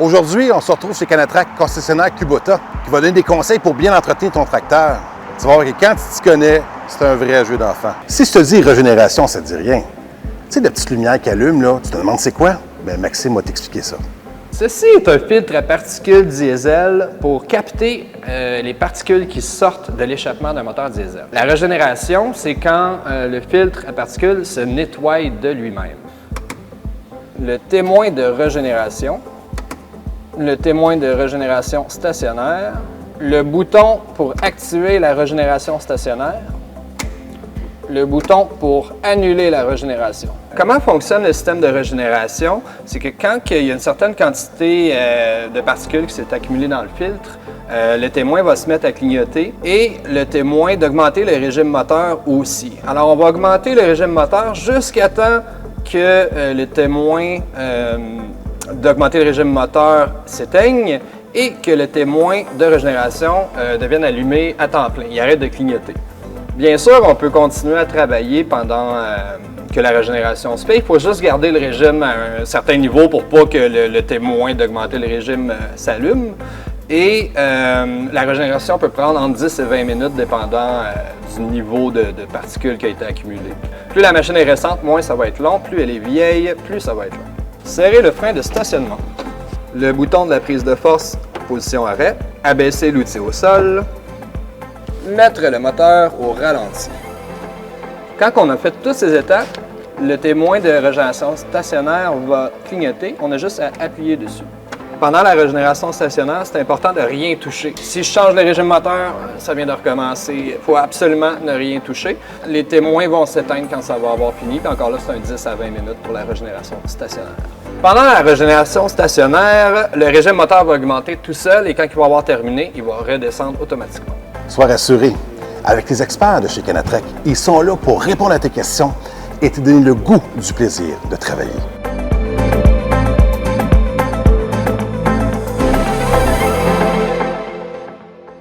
Aujourd'hui, on se retrouve chez Canatrac, concessionnaire Kubota, qui va donner des conseils pour bien entretenir ton tracteur. Tu vas voir que quand tu t'y connais, c'est un vrai jeu d'enfant. Si je te dis régénération, ça te dit rien. Tu sais, la petite lumière qui allume, là, tu te demandes c'est quoi? Bien, Maxime va t'expliquer ça. Ceci est un filtre à particules diesel pour capter les particules qui sortent de l'échappement d'un moteur diesel. La régénération, c'est quand le filtre à particules se nettoie de lui-même. Le témoin de régénération, le témoin de régénération stationnaire, le bouton pour activer la régénération stationnaire, le bouton pour annuler la régénération. Comment fonctionne le système de régénération? C'est que quand il y a une certaine quantité de particules qui s'est accumulée dans le filtre, le témoin va se mettre à clignoter et le témoin d'augmenter le régime moteur aussi. Alors, on va augmenter le régime moteur jusqu'à temps que le témoin d'augmenter le régime moteur s'éteigne et que le témoin de régénération devienne allumé à temps plein. Il arrête de clignoter. Bien sûr, on peut continuer à travailler pendant que la régénération se fait. Il faut juste garder le régime à un certain niveau pour pas que le témoin d'augmenter le régime s'allume. Et la régénération peut prendre entre 10 et 20 minutes, dépendant du niveau de particules qui a été accumulé. Plus la machine est récente, moins ça va être long. Plus elle est vieille, plus ça va être long. Serrer le frein de stationnement. Le bouton de la prise de force, position arrêt. Abaisser l'outil au sol. Mettre le moteur au ralenti. Quand on a fait toutes ces étapes, le témoin de régénération stationnaire va clignoter. On a juste à appuyer dessus. Pendant la régénération stationnaire, c'est important de rien toucher. Si je change le régime moteur, ça vient de recommencer. Il faut absolument ne rien toucher. Les témoins vont s'éteindre quand ça va avoir fini. Puis encore là, c'est un 10 à 20 minutes pour la régénération stationnaire. Pendant la régénération stationnaire, le régime moteur va augmenter tout seul et quand il va avoir terminé, il va redescendre automatiquement. Sois rassuré, avec les experts de chez Canatrac, ils sont là pour répondre à tes questions et te donner le goût du plaisir de travailler.